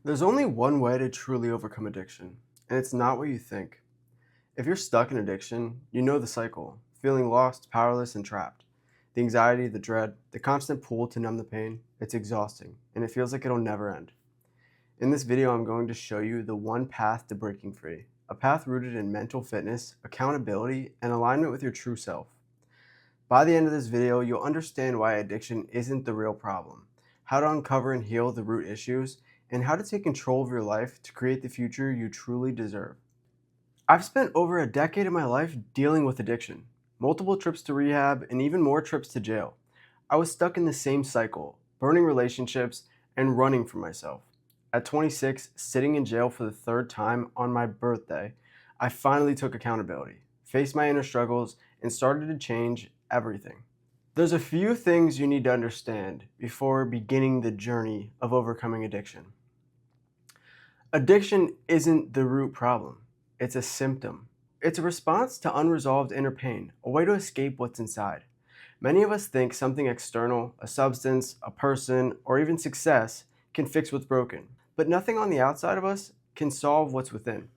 There's only one way to truly overcome addiction, and it's not what you think. If you're stuck in addiction, you know the cycle feeling lost, powerless, and trapped. The anxiety, the dread, the constant pull to numb the pain, it's exhausting, and it feels like it'll never end. In this video, I'm going to show you the one path to breaking free, a path rooted in mental fitness, accountability, and alignment with your true self. By the end of this video, you'll understand why addiction isn't the real problem, how to uncover and heal the root issues, and how to take control of your life to create the future you truly deserve. I've spent over a decade of my life dealing with addiction, multiple trips to rehab, and even more trips to jail. I was stuck in the same cycle, burning relationships and running from myself. At 26, sitting in jail for the third time on my birthday, I finally took accountability, faced my inner struggles, and started to change everything. There's a few things you need to understand before beginning the journey of overcoming addiction. Addiction isn't the root problem, it's a symptom. It's a response to unresolved inner pain, a way to escape what's inside. Many of us think something external, a substance, a person, or even success, can fix what's broken, but nothing on the outside of us can solve what's within.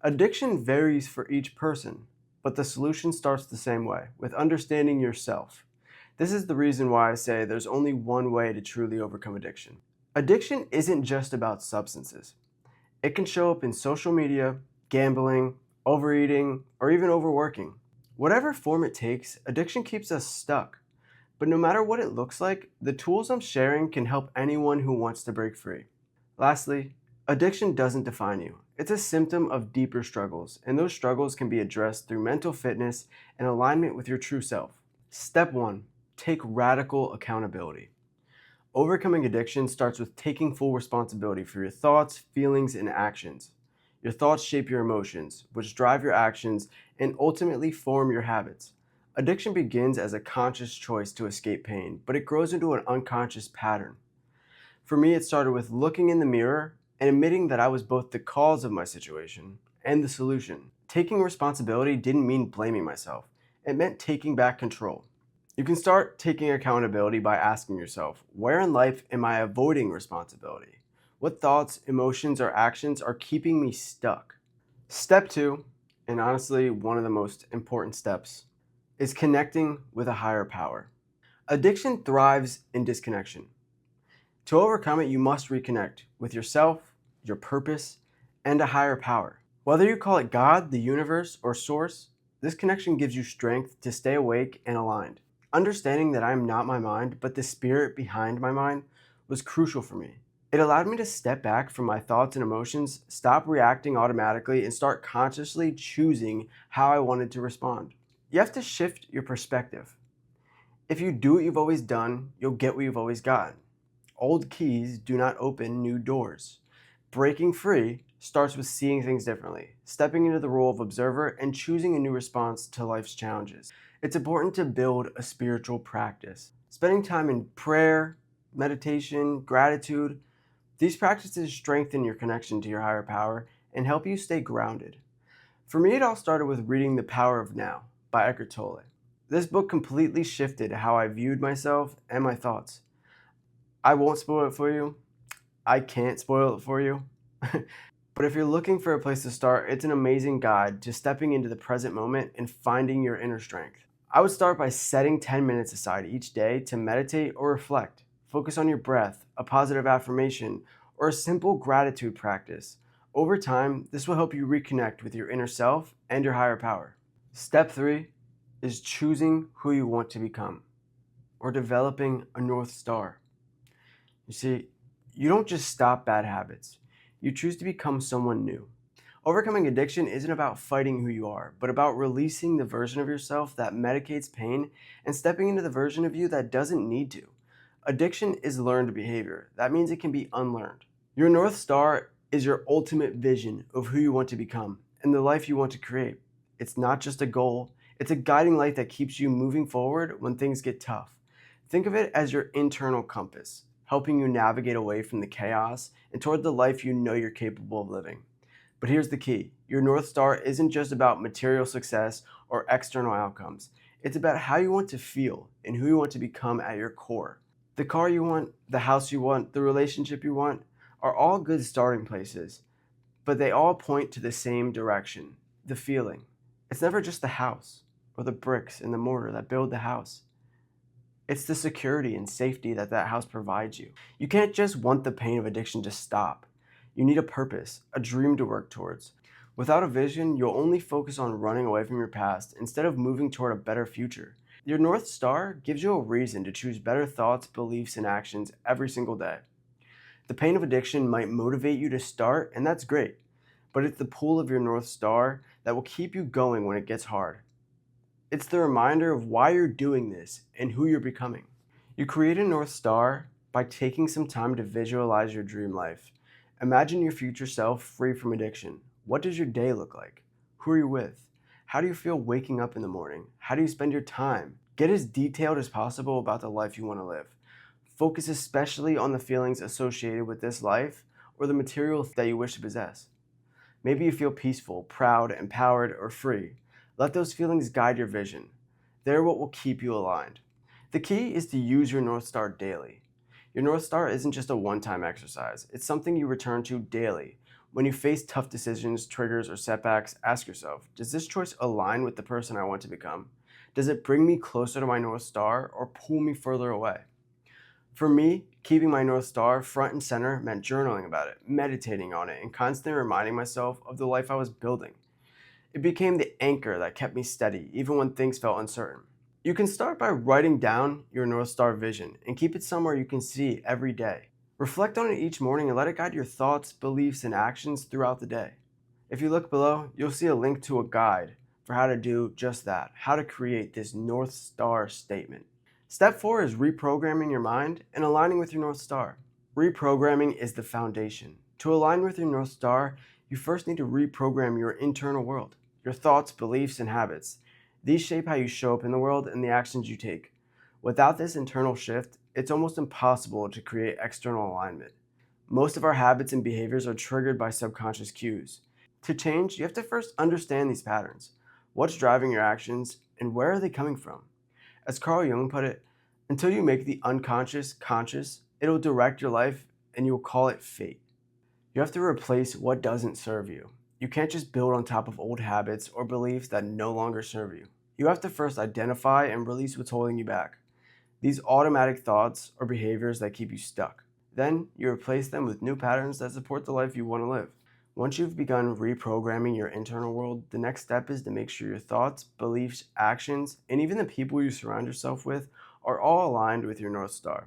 Addiction varies for each person, but the solution starts the same way, with understanding yourself. This is the reason why I say there's only one way to truly overcome addiction. Addiction isn't just about substances. It can show up in social media, gambling, overeating, or even overworking. Whatever form it takes, addiction keeps us stuck. But no matter what it looks like, the tools I'm sharing can help anyone who wants to break free. Lastly, addiction doesn't define you. It's a symptom of deeper struggles, and those struggles can be addressed through mental fitness and alignment with your true self. Step 1. Take radical accountability. Overcoming addiction starts with taking full responsibility for your thoughts, feelings, and actions. Your thoughts shape your emotions, which drive your actions and ultimately form your habits. Addiction begins as a conscious choice to escape pain, but it grows into an unconscious pattern. For me, it started with looking in the mirror and admitting that I was both the cause of my situation and the solution. Taking responsibility didn't mean blaming myself. It meant taking back control. You can start taking accountability by asking yourself, where in life am I avoiding responsibility? What thoughts, emotions, or actions are keeping me stuck? Step 2, and honestly one of the most important steps, is connecting with a higher power. Addiction thrives in disconnection. To overcome it, you must reconnect with yourself, your purpose, and a higher power. Whether you call it God, the universe, or source, this connection gives you strength to stay awake and aligned. Understanding that I am not my mind, but the spirit behind my mind, was crucial for me. It allowed me to step back from my thoughts and emotions, stop reacting automatically, and start consciously choosing how I wanted to respond. You have to shift your perspective. If you do what you've always done, you'll get what you've always gotten. Old keys do not open new doors. Breaking free starts with seeing things differently, stepping into the role of observer, and choosing a new response to life's challenges. It's important to build a spiritual practice. Spending time in prayer, meditation, gratitude, these practices strengthen your connection to your higher power and help you stay grounded. For me, it all started with reading The Power of Now by Eckhart Tolle. This book completely shifted how I viewed myself and my thoughts. I won't spoil it for you. I can't spoil it for you. But if you're looking for a place to start, it's an amazing guide to stepping into the present moment and finding your inner strength. I would start by setting 10 minutes aside each day to meditate or reflect. Focus on your breath, a positive affirmation, or a simple gratitude practice. Over time, this will help you reconnect with your inner self and your higher power. Step 3 is choosing who you want to become, or developing a North Star. You see, you don't just stop bad habits. You choose to become someone new. Overcoming addiction isn't about fighting who you are, but about releasing the version of yourself that medicates pain and stepping into the version of you that doesn't need to. Addiction is learned behavior. That means it can be unlearned. Your North Star is your ultimate vision of who you want to become and the life you want to create. It's not just a goal, it's a guiding light that keeps you moving forward when things get tough. Think of it as your internal compass, helping you navigate away from the chaos and toward the life you know you're capable of living. But here's the key. Your North Star isn't just about material success or external outcomes. It's about how you want to feel and who you want to become at your core. The car you want, the house you want, the relationship you want are all good starting places, but they all point to the same direction, the feeling. It's never just the house or the bricks and the mortar that build the house. It's the security and safety that that house provides you. You can't just want the pain of addiction to stop. You need a purpose, a dream to work towards. Without a vision, you'll only focus on running away from your past instead of moving toward a better future. Your North Star gives you a reason to choose better thoughts, beliefs, and actions every single day. The pain of addiction might motivate you to start, and that's great, but it's the pull of your North Star that will keep you going when it gets hard. It's the reminder of why you're doing this and who you're becoming. You create a North Star by taking some time to visualize your dream life. Imagine your future self free from addiction. What does your day look like? Who are you with? How do you feel waking up in the morning? How do you spend your time? Get as detailed as possible about the life you want to live. Focus especially on the feelings associated with this life or the material that you wish to possess. Maybe you feel peaceful, proud, empowered, or free. Let those feelings guide your vision. They're what will keep you aligned. The key is to use your North Star daily. Your North Star isn't just a one-time exercise. It's something you return to daily. When you face tough decisions, triggers, or setbacks, ask yourself, does this choice align with the person I want to become? Does it bring me closer to my North Star or pull me further away? For me, keeping my North Star front and center meant journaling about it, meditating on it, and constantly reminding myself of the life I was building. It became the anchor that kept me steady, even when things felt uncertain. You can start by writing down your North Star vision and keep it somewhere you can see every day. Reflect on it each morning and let it guide your thoughts, beliefs, and actions throughout the day. If you look below, you'll see a link to a guide for how to do just that, how to create this North Star statement. Step 4 is reprogramming your mind and aligning with your North Star. Reprogramming is the foundation. To align with your North Star, you first need to reprogram your internal world, your thoughts, beliefs, and habits. These shape how you show up in the world and the actions you take. Without this internal shift, it's almost impossible to create external alignment. Most of our habits and behaviors are triggered by subconscious cues. To change, you have to first understand these patterns. What's driving your actions, and where are they coming from? As Carl Jung put it, until you make the unconscious conscious, it'll direct your life and you'll call it fate. You have to replace what doesn't serve you. You can't just build on top of old habits or beliefs that no longer serve you. You have to first identify and release what's holding you back. These automatic thoughts or behaviors that keep you stuck. Then you replace them with new patterns that support the life you want to live. Once you've begun reprogramming your internal world, the next step is to make sure your thoughts, beliefs, actions, and even the people you surround yourself with are all aligned with your North Star.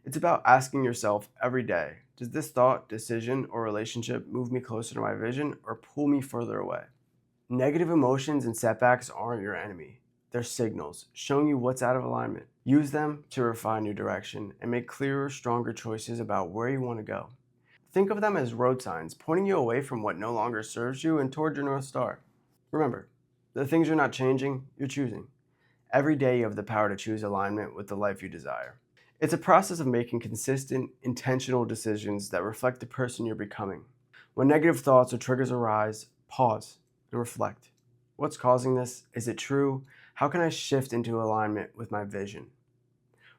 It's about asking yourself every day, does this thought, decision, or relationship move me closer to my vision or pull me further away? Negative emotions and setbacks aren't your enemy. They're signals showing you what's out of alignment. Use them to refine your direction and make clearer, stronger choices about where you want to go. Think of them as road signs, pointing you away from what no longer serves you and toward your North Star. Remember, the things you're not changing, you're choosing. Every day you have the power to choose alignment with the life you desire. It's a process of making consistent, intentional decisions that reflect the person you're becoming. When negative thoughts or triggers arise, pause and reflect. What's causing this? Is it true? How can I shift into alignment with my vision?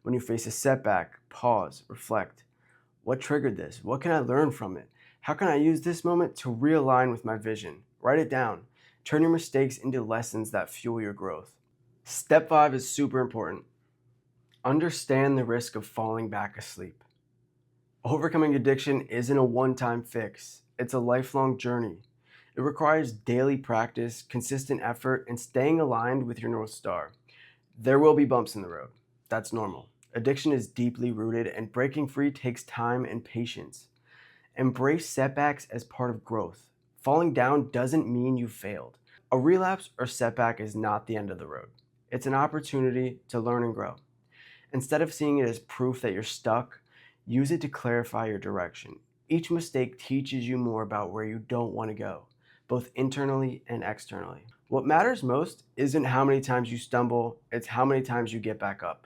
When you face a setback, pause, reflect. What triggered this? What can I learn from it? How can I use this moment to realign with my vision? Write it down. Turn your mistakes into lessons that fuel your growth. Step 5 is super important. Understand the risk of falling back asleep. Overcoming addiction isn't a one-time fix. It's a lifelong journey. It requires daily practice, consistent effort, and staying aligned with your North Star. There will be bumps in the road. That's normal. Addiction is deeply rooted, and breaking free takes time and patience. Embrace setbacks as part of growth. Falling down doesn't mean you failed. A relapse or setback is not the end of the road. It's an opportunity to learn and grow. Instead of seeing it as proof that you're stuck, use it to clarify your direction. Each mistake teaches you more about where you don't want to go, both internally and externally. What matters most isn't how many times you stumble, it's how many times you get back up.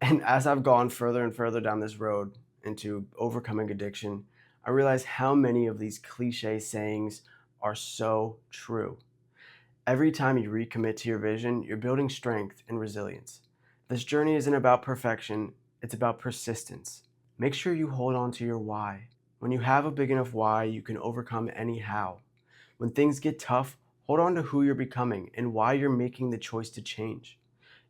And as I've gone further and further down this road into overcoming addiction, I realize how many of these cliche sayings are so true. Every time you recommit to your vision, you're building strength and resilience. This journey isn't about perfection, it's about persistence. Make sure you hold on to your why. When you have a big enough why, you can overcome any how. When things get tough, hold on to who you're becoming and why you're making the choice to change.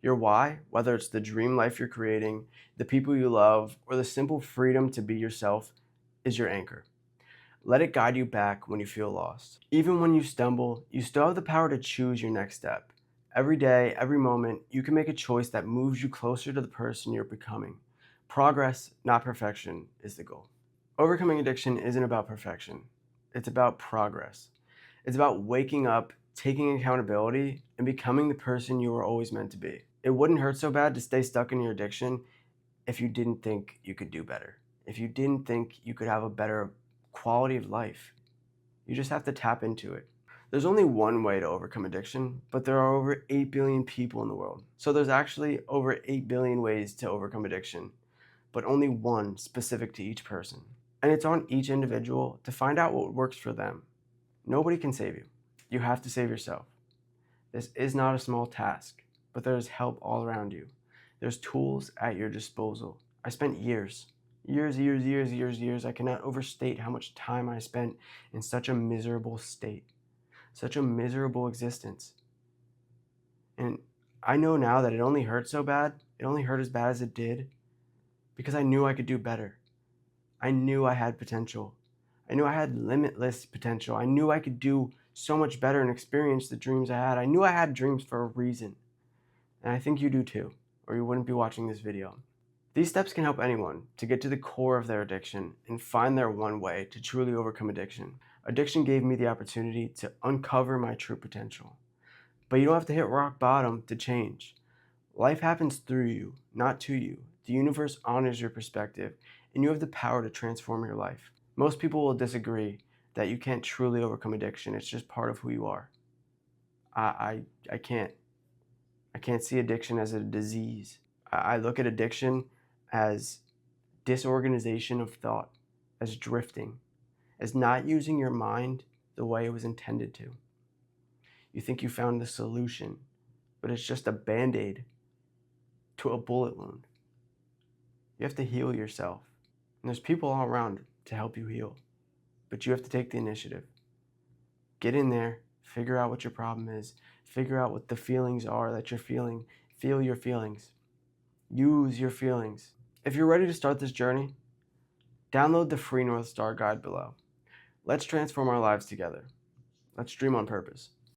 Your why, whether it's the dream life you're creating, the people you love, or the simple freedom to be yourself, is your anchor. Let it guide you back when you feel lost. Even when you stumble, you still have the power to choose your next step. Every day, every moment, you can make a choice that moves you closer to the person you're becoming. Progress, not perfection, is the goal. Overcoming addiction isn't about perfection. It's about progress. It's about waking up, taking accountability, and becoming the person you were always meant to be. It wouldn't hurt so bad to stay stuck in your addiction if you didn't think you could do better. If you didn't think you could have a better quality of life. You just have to tap into it. There's only one way to overcome addiction, but there are over 8 billion people in the world. So there's actually over 8 billion ways to overcome addiction, but only one specific to each person. And it's on each individual to find out what works for them. Nobody can save you. You have to save yourself. This is not a small task, but there is help all around you. There's tools at your disposal. I spent years. I cannot overstate how much time I spent in such a miserable state, such a miserable existence. And I know now that it only hurt so bad, it only hurt as bad as it did, because I knew I could do better. I knew I had potential. I knew I had limitless potential. I knew I could do so much better and experience the dreams I had. I knew I had dreams for a reason. And I think you do too, or you wouldn't be watching this video. These steps can help anyone to get to the core of their addiction and find their one way to truly overcome addiction. Addiction gave me the opportunity to uncover my true potential. But you don't have to hit rock bottom to change. Life happens through you, not to you. The universe honors your perspective, and you have the power to transform your life. Most people will disagree that you can't truly overcome addiction. It's just part of who you are. I can't. I can't see addiction as a disease. I look at addiction as disorganization of thought, as drifting, as not using your mind the way it was intended to. You think you found the solution, but it's just a band-aid to a bullet wound. You have to heal yourself. And there's people all around to help you heal, but you have to take the initiative. Get in there, figure out what your problem is, figure out what the feelings are that you're feeling, feel your feelings, use your feelings. If you're ready to start this journey, download the free North Star guide below. Let's transform our lives together. Let's dream on purpose.